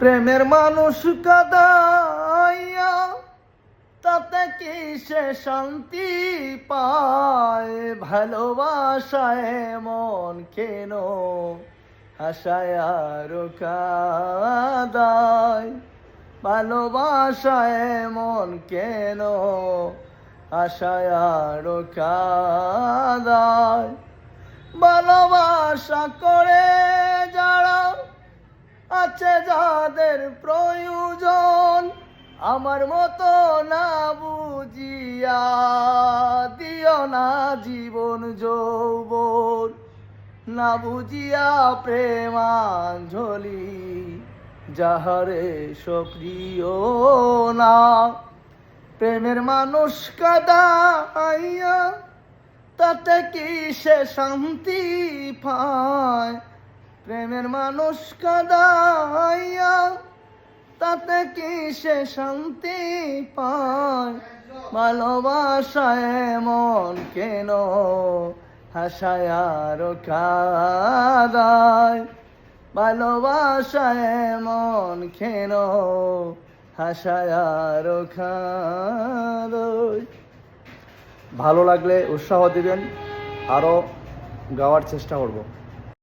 প্রেমের মানুষ কাদাইয়া তাতে কি সে শান্তি পায়? ভালোবাসায় মন কেন হাসায় আর কাদায়? ভালোবাসায় মন কেন হাসায় আর কাদায়? ভালোবাসা করে যারা আছে যাদের প্রয়োজন, আমার মতো না বুঝিয়া দিও না জীবন যৌবন। না বুঝিয়া প্রেমাঞ্জলি যাহারে সপ্রিয় না। প্রেমের মানুষ কাদাইয়া তাতে কি সে শান্তি পায়? প্রেমের মানুষ কাদাইয়া তাতে কি সে শান্তি পায়? ভালোবাসায় মন কেন হাসায় আর কাদায়? ভালোবাসায় মন কেন হাসায় আর কাদায়? ভালো লাগলে উৎসাহ দিবেন, আরও গাওয়ার চেষ্টা করব।